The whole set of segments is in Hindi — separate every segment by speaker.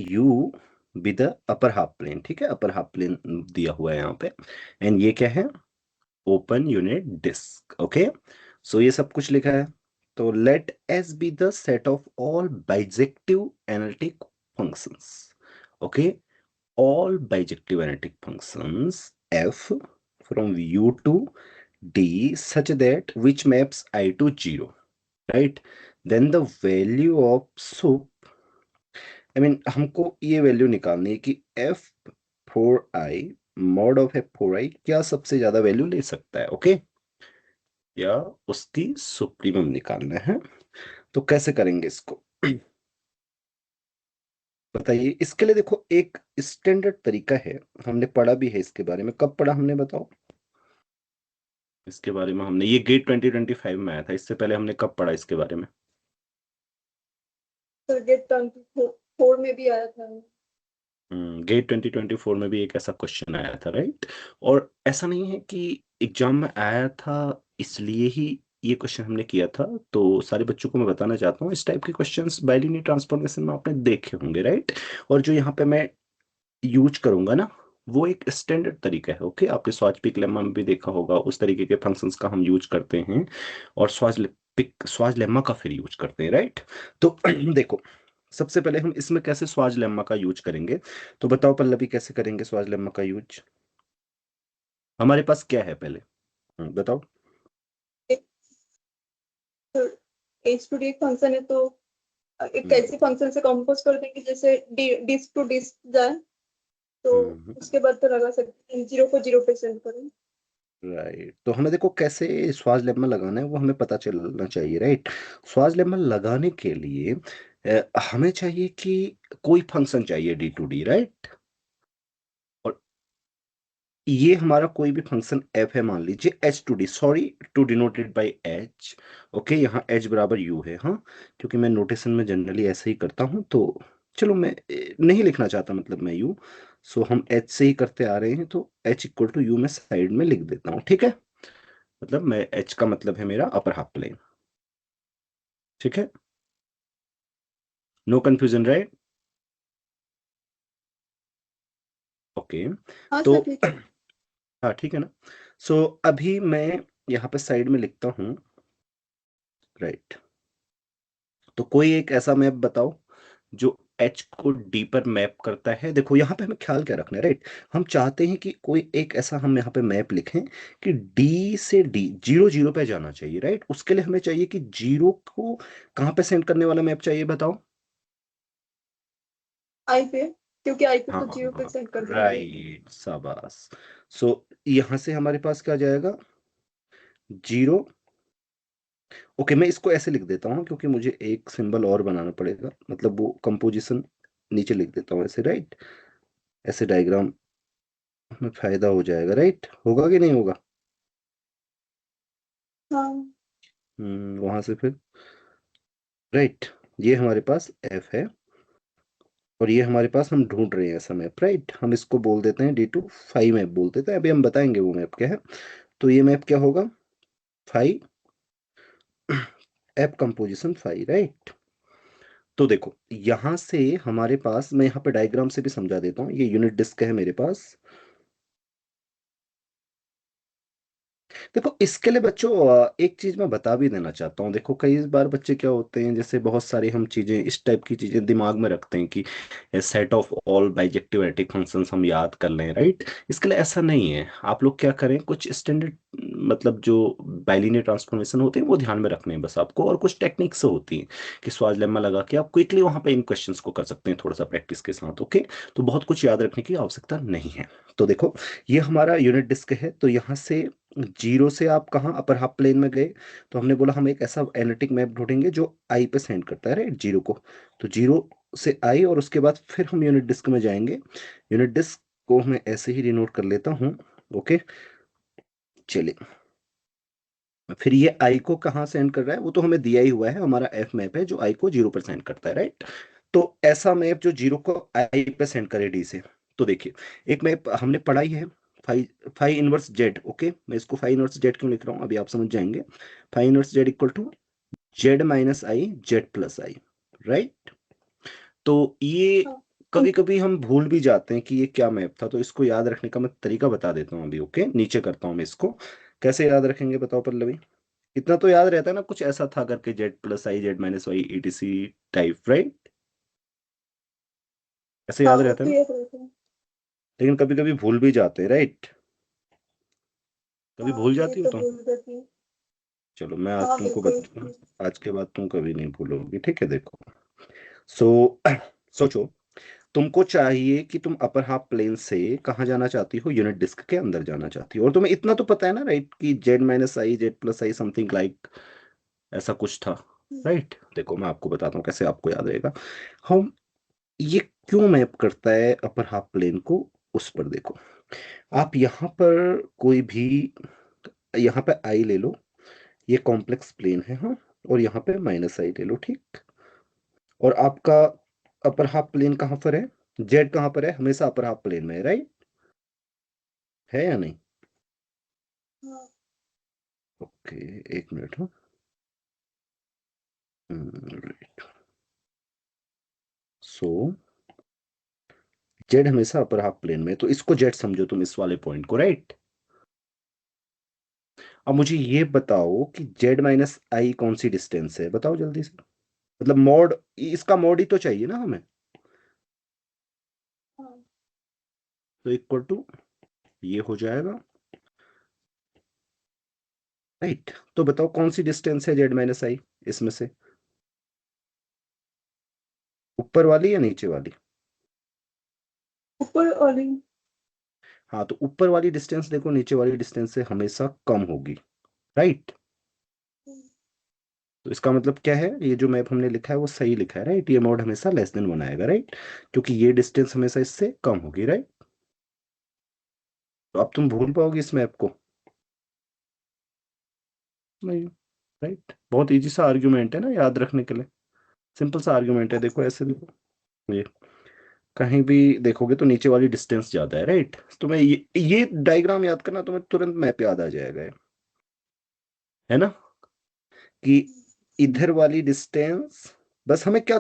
Speaker 1: You be the upper half plane, ठीक है, अपर हाफ प्लेन दिया हुआ है यहाँ पे, एंड ये क्या है, open unit disk. Okay, so ये सब कुछ लिखा है। तो let's be the set of all bijective analytic functions. Okay, all bijective analytic functions f from u to d such that which maps I to 0, right? Then the value of sup, I mean हमको ये वैल्यू निकालनी है कि f four i mod of f four i क्या सबसे ज्यादा वैल्यू ले सकता है, ओके, या उसकी सुप्रीमम निकालना है। तो कैसे करेंगे इसको बताइए। इसके लिए देखो एक स्टैंडर्ड तरीका है, हमने पढ़ा भी है इसके बारे में। कब पढ़ा हमने बताओ इसके बारे में? हमने ये गेट 2025 में आया था, इससे पहले हमने कब पढ़ा इसके बारे में?
Speaker 2: सर गेट 24 में भी आया था।
Speaker 1: गेट 2024 में भी एक ऐसा क्वेश्चन आया था, राइट? और ऐसा नहीं है कि एग्जाम में आया था इसलिए ही ये क्वेश्चन हमने किया था। तो सारे बच्चों को मैं बताना चाहता हूँ, इस टाइप के क्वेश्चंस बाइलिनियर ट्रांसफॉर्मेशन में आपने देखे होंगे, राइट? और जो यहाँ पे मैं यूज करूंगा ना, वो एक स्टैंडर्ड तरीका है। ओके, आपके स्वाज-पिक लेमा में भी देखा होगा, उस तरीके के फंक्शंस का हम यूज करते हैं, और स्वाज लेमा का फिर यूज करते हैं, राइट? तो देखो, सबसे पहले हम इसमें कैसे स्वाज लेमा का यूज करेंगे, तो बताओ पल्लवी कैसे करेंगे स्वाज लेमा का यूज? हमारे पास क्या है पहले, बताओ।
Speaker 2: एच टू डी एक फंक्शन है, तो एक
Speaker 1: हम्म
Speaker 2: ऐसे फंक्शन से कंपोज कर देंगे जैसे डिस्क टू डिस्क जाए, तो
Speaker 1: हम्म
Speaker 2: उसके बाद तो लगा सकते हैं, 0 को 0 पे सेंड करें।
Speaker 1: राइट, तो हमें देखो कैसे स्वाज लेमा लगाना है वो हमें पता चलना चाहिए, राइट? स्वाज लेमा लगाने के लिए हमें चाहिए कि कोई फंक्शन चाहिए डी टू डी, राइट? और ये हमारा कोई भी फंक्शन एफ है, मान लीजिए H to D, sorry, to denoted by H. Okay, यहाँ एच बराबर यू है, हाँ, क्योंकि मैं नोटेशन में जनरली ऐसे ही करता हूँ, तो चलो मैं नहीं लिखना चाहता, मतलब मैं यू, सो हम एच से ही करते आ रहे हैं, तो एच इक्वल टू यू मैं साइड में लिख देता हूँ, ठीक है? मतलब मैं एच का मतलब है मेरा अपर हाफ प्लेन, ठीक है? No confusion, right? ओके,
Speaker 2: हाँ
Speaker 1: तो
Speaker 2: सर ठीक है।
Speaker 1: हाँ ठीक है ना। सो अभी मैं यहाँ पे साइड में लिखता हूँ, राइट? तो कोई एक ऐसा मैप बताओ जो एच को डी पर मैप करता है। देखो यहाँ पे हमें ख्याल क्या रखना है, राइट? हम चाहते हैं कि कोई एक ऐसा हम यहाँ पे मैप लिखें कि डी से डी जीरो जीरो पे जाना चाहिए, राइट? उसके लिए हमें चाहिए कि जीरो को कहाँ पे सेंड करने वाला मैप चाहिए, बताओ।
Speaker 2: आई पे, क्योंकि आई पे तो 0 पे
Speaker 1: हाँ,
Speaker 2: सेंड कर देंगे।
Speaker 1: राइट, शाबाश। सो यहाँ से हमारे पास क्या जाएगा, जीरो। ओके, मैं इसको ऐसे लिख देता हूँ क्योंकि मुझे एक सिंबल और बनाना पड़ेगा, मतलब वो कंपोजिशन नीचे लिख देता हूँ ऐसे, राइट? ऐसे डायग्राम में फायदा हो जाएगा, राइट? होगा कि नहीं होगा?
Speaker 2: हाँ
Speaker 1: वहां से फिर, राइट, ये हमारे पास एफ है, और ये हमारे पास हम ढूंढ रहे हैं ऐसा मैप, राइट? हम इसको बोल देते हैं डी टू फाइव मैप बोल देते हैं, अभी हम बताएंगे वो मैप क्या है। तो ये मैप क्या होगा, five, app composition five, right? तो देखो यहां से हमारे पास, मैं यहाँ पे डायग्राम से भी समझा देता हूँ, ये यूनिट डिस्क है मेरे पास। देखो इसके लिए बच्चों एक चीज मैं बता भी देना चाहता हूँ। देखो कई बार बच्चे क्या होते हैं, जैसे बहुत सारी हम चीजें, इस टाइप की चीजें दिमाग में रखते हैं कि set of all bijective analytic functions हम याद कर लें, राइट? इसके लिए ऐसा नहीं है। आप लोग क्या करें, कुछ स्टैंडर्ड, मतलब जो बाइलिनियर ट्रांसफॉर्मेशन होते हैं वो ध्यान में रखने हैं बस आपको, और कुछ टेक्निक्स होती हैं कि स्वाज लेमा लगा के आप क्विकली वहां पे इन क्वेश्चंस को कर सकते हैं थोड़ा सा प्रैक्टिस के साथ, ओके? तो बहुत कुछ याद रखने की आवश्यकता नहीं है। तो देखो ये हमारा यूनिट डिस्क है, तो यहाँ से जीरो से आप कहाँ अपर हाफ प्लेन में गए, तो हमने बोला हम एक ऐसा एनालिटिक मैप ढूंढेंगे जो आई पे सेंड करता है, राइट, जीरो को। तो जीरो से आई, और उसके बाद फिर हम यूनिट डिस्क में जाएंगे। यूनिट डिस्क को मैं ऐसे ही डिनोट कर लेता हूँ, ओके? चलिए, फिर ये आई को कहाँ सेंड कर रहा है वो तो हमें दिया ही हुआ है, हमारा एफ मैप है जो आई को जीरो पर सेंड करता है, राइट? तो ऐसा मैप जो जीरो को आई पे सेंड करे डी से, तो देखिए एक मैप हमने पढ़ा ही है, five five inverse Z. Okay, मैं इसको फाइव इनवर्स जेड क्यों लिख रहा हूँ अभी आप समझ जाएंगे। Five inverse Z equal to Z minus I Z plus I, right? तो ये
Speaker 2: हाँ
Speaker 1: कभी कभी हम भूल भी जाते हैं कि ये क्या मैप था, तो इसको याद रखने का मैं तरीका बता देता हूँ अभी। ओके, नीचे करता हूँ मैं इसको। कैसे याद रखेंगे बताओ पल्लवी? इतना तो याद रहता है ना, कुछ ऐसा था करके, z plus i, z minus y, ETC type, right? ऐसे
Speaker 2: हाँ
Speaker 1: याद
Speaker 2: वो
Speaker 1: रहता है
Speaker 2: तो
Speaker 1: ना।
Speaker 2: ये रहता है।
Speaker 1: लेकिन कभी कभी भूल भी जाते हैं, राइट? कभी
Speaker 2: हाँ
Speaker 1: भूल
Speaker 2: ये
Speaker 1: जाती हो
Speaker 2: तो
Speaker 1: तुम?
Speaker 2: भूल जाती है।
Speaker 1: चलो मैं आज
Speaker 2: हाँ
Speaker 1: तुमको
Speaker 2: बिल्कुल।
Speaker 1: बताऊँ। आज के बाद तुम कभी नहीं भूलोगी, ठीक है? देखो। सो सोचो, तुमको चाहिए कि तुम अपर हाफ प्लेन से कहाँ जाना चाहती हो, यूनिट डिस्क के अंदर जाना चाहती हो, और तुम्हें इतना तो पता है ना, राइट, कि Z minus I, Z plus I, something like ऐसा कुछ था, राइट? देखो मैं आपको बताता हूँ कैसे आपको याद रहेगा। हम ये क्यों मैप करता है अपर हाफ प्लेन को, उस पर देखो। आप यहाँ पर कोई भी, यहाँ पे आई ले लो, ये कॉम्प्लेक्स प्लेन है, हाँ। और यहाँ पे माइनस आई ले लो, ठीक। और आपका अपर हाफ प्लेन कहाँ पर है? जेड कहाँ पर है? हमेशा अपर हाफ प्लेन में है, राइट? है या नहीं?
Speaker 2: हाँ
Speaker 1: ओके, एक मिनट, हाँ। राइट। सो जेड हमेशा अपर हाफ प्लेन में है, तो इसको जेड समझो तुम, इस वाले पॉइंट को, राइट? अब मुझे ये बताओ कि जेड माइनस आई कौन सी डिस्टेंस है, बताओ जल्दी से। मतलब मॉड, इसका मॉड ही तो चाहिए ना हमें।
Speaker 2: हाँ।
Speaker 1: तो इक्वल टू ये हो जाएगा, राइट? तो बताओ कौन सी डिस्टेंस है जेड माइनस आई इसमें से, ऊपर वाली या नीचे वाली?
Speaker 2: ऊपर वाली।
Speaker 1: हाँ, तो ऊपर वाली डिस्टेंस देखो नीचे वाली डिस्टेंस से हमेशा कम होगी, राइट? तो इसका मतलब क्या है, ये जो मैप हमने लिखा है वो सही लिखा है, राइट? ये मॉड हमेशा लेस देन बनाएगा, राइट? क्योंकि ये डिस्टेंस हमेशा इससे कम होगी, राइट? तो अब तुम भूल पाओगे इस मैप को? नहीं, राइट? बहुत इजी सा आर्ग्यूमेंट है ना याद रखने के लिए। सिंपल सा आर्ग्यूमेंट है, देखो ऐसे देखो। ये कहीं भी देखोगे तो नीचे वाली डिस्टेंस ज्यादा है, राइट? तुम्हें ये डायग्राम याद करना, तुम्हें तुरंत मैप याद आ जाएगा, है ना? कि इधर वाली डिस्टेंस, बस हमें क्या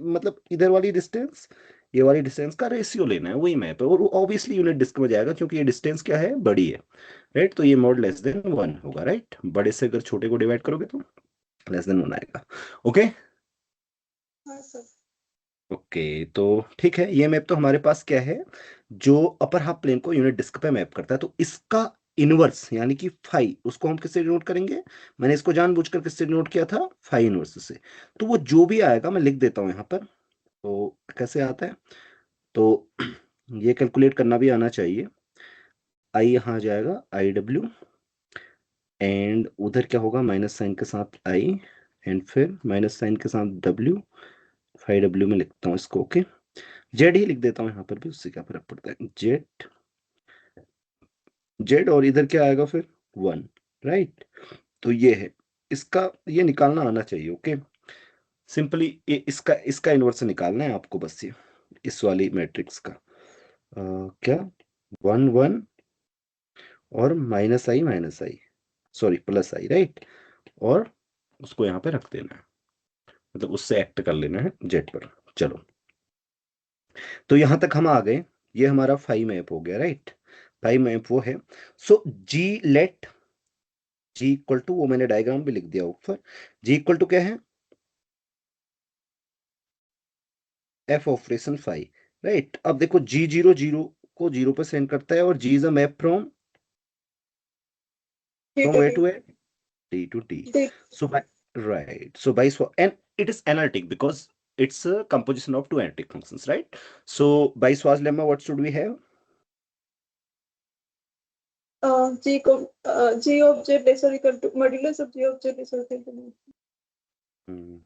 Speaker 1: मतलब इधर वाली डिस्टेंस, ये वाली डिस्टेंस का रेशियो लेना है, वही मैप है। और ऑब्वियसली यूनिट डिस्क में जाएगा क्योंकि ये डिस्टेंस क्या है, बड़ी है, राइट? तो ये मॉड लेस देन वन होगा, राइट? बड़े से अगर छोटे को डिवाइड करोगे तो लेस देन वन आएगा। ओके।
Speaker 2: हाँ सर।
Speaker 1: ओके, तो ठीक है, ये मैप तो हमारे पास क्या है, जो अपर हाफ प्लेन को यूनिट डिस्क पे मैप करता है। तो इसका इनवर्स यानी कि फाई, उसको हम किससे डिनोट करेंगे? मैंने इसको जानबूझकर किससे डिनोट किया था? फाई इनवर्स से। तो वो जो भी आएगा मैं लिख देता हूँ यहाँ पर। तो कैसे आता है, तो ये कैलकुलेट करना भी आना चाहिए। आई यहाँ आ जाएगा आई डब्ल्यू, एंड उधर क्या होगा, माइनस साइन के साथ आई, एंड फिर माइनस साइन के साथ डब्ल्यू। फाई डब्ल्यू में लिखता हूँ इसको, ओके। जेड ही लिख देता हूँ यहाँ पर भी, उससे क्या फर्क पड़ता है, जेड। जेड और इधर क्या आएगा फिर, वन, राइट? तो ये है इसका, ये निकालना आना चाहिए, ओके। सिंपली ये इसका इसका इनवर्स निकालना है आपको, बस ये इस वाली मैट्रिक्स का क्या, वन वन और minus I, sorry plus I, right? और उसको यहाँ पे रख देना है, मतलब उससे एक्ट कर लेना है जेड पर। चलो, तो यहां तक हम आ गए। ये हमारा फाइव मैप हो गया, राइट? फाइव मैप वो है। सो जी लेट जी इक्वल टू, वो मैंने डायग्राम भी लिख दिया ऊपर। जी इक्वल टू क्या है, एफ ऑपरेशन फाइव, राइट? अब देखो जी जीरो जीरो को जीरो पे सेंड करता है, और g is a map from,
Speaker 2: D
Speaker 1: from
Speaker 2: to
Speaker 1: where
Speaker 2: D.
Speaker 1: To where, T to T.
Speaker 2: D.
Speaker 1: So by, right, so by swap, and it is analytic because it's a composition of two analytic functions, right? So by Schwarz lemma what should we have?
Speaker 2: G को G of Z lesser equal to modulus of G of Z lesser equal to.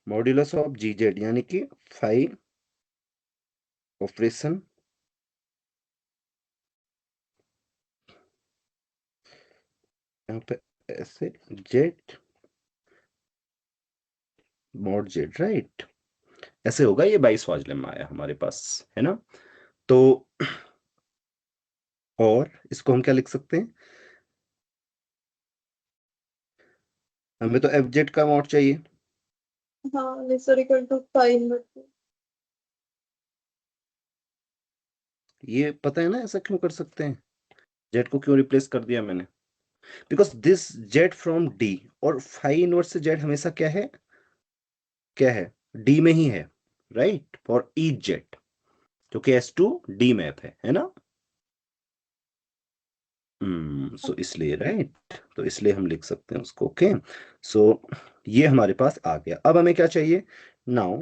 Speaker 1: Modulus of G Z यानी कि फाइव ऑपरेशन, यहाँ पे ऐसे जेड मॉड जेड, राइट? ऐसे होगा, ये 22वां लेम्मा आया हमारे पास, है ना? तो और इसको हम क्या लिख सकते हैं, हमें तो एफ जेड का मॉड चाहिए।
Speaker 2: हाँ लेसर इक्वल टू फाइव।
Speaker 1: ये पता है ना ऐसा क्यों कर सकते हैं, जेड को क्यों रिप्लेस कर दिया मैंने? Because this Z from D, और फाइव इनवर्स से जेड हमेशा क्या है, क्या है, डी में ही है, राइट, फॉर ईच जेड, क्योंकि एस टू डी मैप है ना। सो इसलिए राइट, तो इसलिए हम लिख सकते हैं उसको, ओके। सो ये हमारे पास आ गया। अब हमें क्या चाहिए, नाउ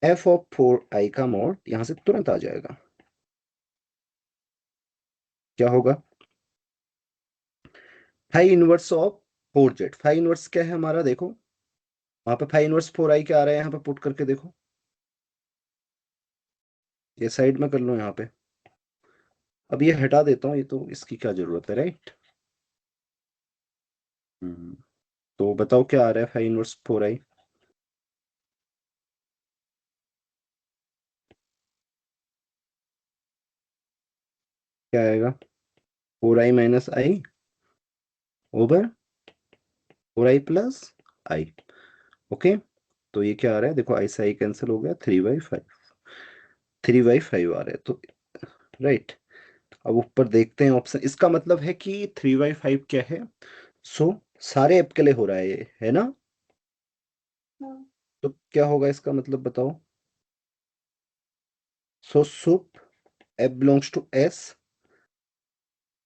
Speaker 1: एफ ऑफ फोर आई का मॉड यहां से तुरंत आ जाएगा, क्या होगा, five inverse of four Z. Five inverse क्या है हमारा, देखो वहां पे फाइव इनवर्स फोर आई क्या आ रहा है, यहाँ पे पुट करके देखो, ये साइड में कर लो यहाँ पे। अब ये हटा देता हूँ, ये तो इसकी क्या जरूरत है, राइट। तो बताओ क्या आ रहा है फाइव इनवर्स फोर आई, क्या आएगा, फोर आई माइनस आई ओवर फोर आई प्लस आई, ओके। तो ये क्या आ रहा है, देखो आई से आई कैंसिल हो गया, three by five, three by five आ रहा है, तो राइट। अब ऊपर देखते हैं ऑप्शन, इसका मतलब है कि थ्री बाई फाइव क्या है, सो सारे ऐप के लिए हो रहा है ये, है ना।
Speaker 2: हाँ,
Speaker 1: तो क्या होगा इसका मतलब बताओ, so sup f belongs to S,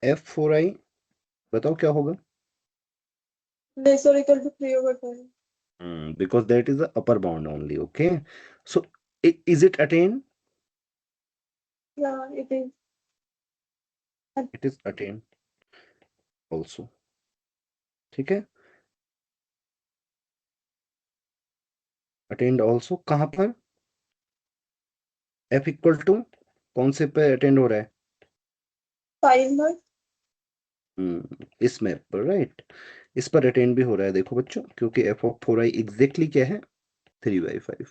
Speaker 1: F four i, बताओ क्या होगा।
Speaker 2: Lesser equal to 3 over 5.
Speaker 1: Because that is the upper bound only, okay. So is it attained?
Speaker 2: Yeah, it is.
Speaker 1: It is attained also, ठीक है, अटेंड ऑल्सो कहाँ पर, एफ इक्वल टू कौन से पे अटेंड हो रहा है,
Speaker 2: 5 mark.
Speaker 1: इस मैप पर, राइट, इस पर अटेंड भी हो रहा है, देखो बच्चों, क्योंकि F of four I exactly क्या है, थ्री बाई फाइव।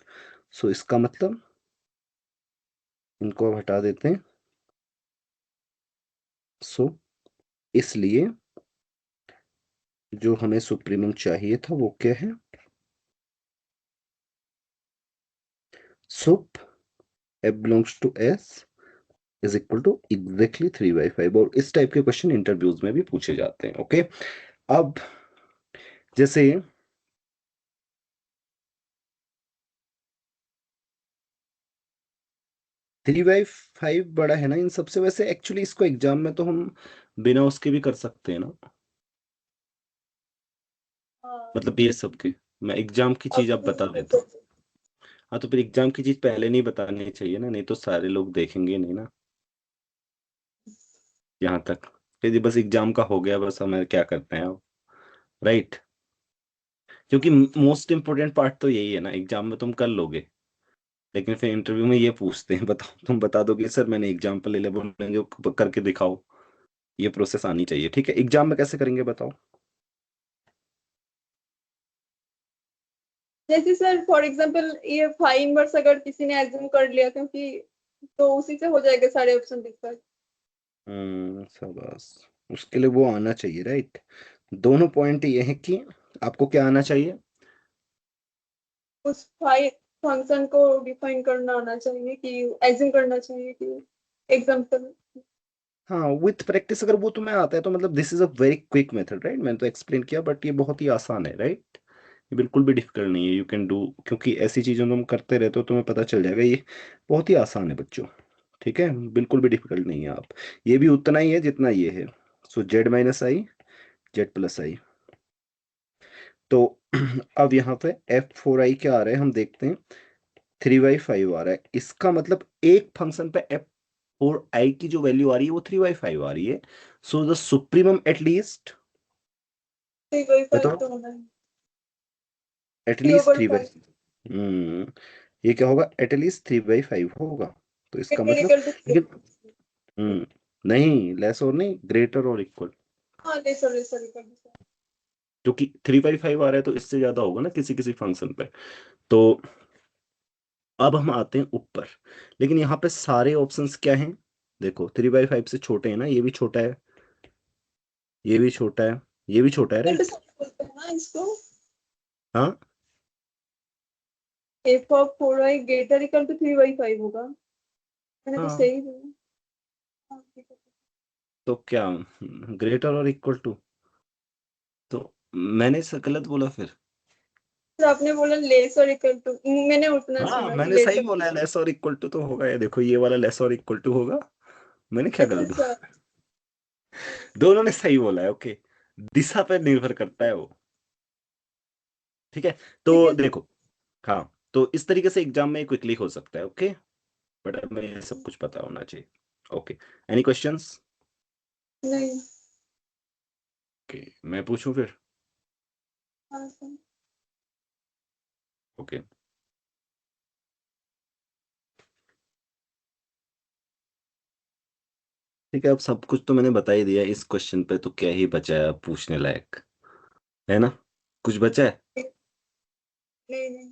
Speaker 1: सो इसका मतलब इनको अब हटा देते हैं, सो इसलिए जो हमें सुप्रीमम चाहिए था वो क्या है, sup f belongs to S is equal to exactly three by five, और इस टाइप के क्वेश्चन इंटरव्यूज में भी पूछे जाते हैं, ओके। अब जैसे थ्री बाई फाइव बड़ा है ना इन सबसे, वैसे एक्चुअली इसको एग्जाम में तो हम बिना उसके भी कर सकते हैं ना,
Speaker 2: हाँ,
Speaker 1: मतलब ये सब के, मैं एग्जाम की चीज अब
Speaker 2: अब
Speaker 1: बता देता हूँ। हाँ तो फिर एग्जाम की चीज पहले नहीं बतानी चाहिए ना, नहीं तो सारे लोग देखेंगे नहीं ना, यहाँ तक, फिर ये बस एग्जाम का हो गया, बस हमें क्या करते हैं अब, राइट। क्योंकि मोस्ट इंपोर्टेंट पार्ट तो यही है ना, एग्जाम में तुम कर लोगे, लेकिन फिर इंटरव्यू में ये पूछते हैं, बताओ तुम बता दोगे सर मैंने एग्जाम्पल ले लिया, बोलेंगे करके दिखाओ, ये प्रोसेस आनी चाहिए, ठीक है। एग्जाम में कैसे करेंगे बताओ।
Speaker 2: जैसे सर फॉर एग्जांपल ये 5 इनवर्स अगर किसी ने एज्यूम कर लिया, क्योंकि तो उसी से हो जाएगा सारे ऑप्शन डिस्कस।
Speaker 1: शाबाश, उसके लिए वो आना चाहिए, राइट। दोनों पॉइंट ये है कि आपको क्या आना चाहिए,
Speaker 2: उस 5 फंक्शन को डिफाइन करना आना चाहिए, कि एज्यूम करना चाहिए कि एग्जांपल।
Speaker 1: हाँ विथ प्रैक्टिस अगर वो तुम्हें आता है तो मतलब this is a very quick method, right, मैंने तो एक्सप्लेन किया, बट ये बहुत ही आसान है, राइट, ये बिल्कुल भी डिफिकल्ट नहीं है, यू कैन डू, क्योंकि ऐसी चीजें तुम करते रहते हो तुम्हें पता चल जाएगा, ये बहुत ही आसान है बच्चों, ठीक है, बिल्कुल भी डिफिकल्ट नहीं है। आप ये भी उतना ही है जितना ये है, सो Z minus I, Z plus आई, तो अब यहाँ पे एफ फोर आई क्या आ रहा है हम देखते हैं, थ्री बाई फाइव आ रहा है, इसका मतलब एक फंक्शन पे एफ फोर आई की जो वैल्यू आ रही है वो थ्री बाई फाइव आ रही है, सो द सुप्रीमम एटलीस्ट,
Speaker 2: 3/5
Speaker 1: बताओ,
Speaker 2: तो होना है। Three
Speaker 1: at least
Speaker 2: over
Speaker 1: three by,
Speaker 2: five
Speaker 1: ये क्या होगा, एटलीस्ट थ्री बाई फाइव होगा, तो इसका मतलब,
Speaker 2: इक्वल टू 3।
Speaker 1: लेकिन नहीं, लेस और नहीं, ग्रेटर और इक्वल,
Speaker 2: हाँ, लेसर लेसर इक्वल टू।
Speaker 1: क्योंकि थ्री बाई फाइव आ रहा है तो इससे ज्यादा होगा ना किसी किसी फंक्शन पे। तो अब हम आते हैं ऊपर, लेकिन यहाँ पे सारे ऑप्शंस क्या हैं, देखो थ्री बाई फाइव से छोटे हैं ना, ये भी छोटा है, ये भी छोटा है, ये भी छोटा है,
Speaker 2: इक्वल टू
Speaker 1: राइट।
Speaker 2: बोलते हैं ना इसको।
Speaker 1: हाँ
Speaker 2: F of 4 I greater equal to 3/5 होगा। मैंने तो
Speaker 1: हाँ,
Speaker 2: सही दिया। हाँ, ठीक है।
Speaker 1: तो क्या ग्रेटर और इक्वल टू, तो मैंने गलत बोला फिर?
Speaker 2: तो आपने बोला लेस और इक्वल टू, मैंने उतना
Speaker 1: हाँ,
Speaker 2: सुना कि
Speaker 1: मैंने
Speaker 2: लेस
Speaker 1: सही
Speaker 2: और।
Speaker 1: बोला है, लेस और इक्वल टू तो होगा, ये देखो ये वाला लेस और इक्वल टू होगा। मैंने क्या
Speaker 2: अच्छा
Speaker 1: गलत
Speaker 2: अच्छा।
Speaker 1: बोला? दोनों ने सही बोला है, ओके। दिशा पे निर्भर करता है वो। ठीक है,
Speaker 2: ठीक
Speaker 1: तो
Speaker 2: है।
Speaker 1: देखो, हाँ, तो इस तरीके से एग्जाम में क्विकली हो सकता है, ओके। बट हमें ये सब कुछ पता होना चाहिए। Okay, any questions?
Speaker 2: नहीं।
Speaker 1: ओके, मैं पूछूं फिर?
Speaker 2: हाँ सर।
Speaker 1: ओके, ठीक है, अब सब कुछ तो मैंने बता ही दिया इस क्वेश्चन पे, तो क्या ही बचा है अब पूछने लायक, है ना? कुछ बचा है?
Speaker 2: नहीं नहीं।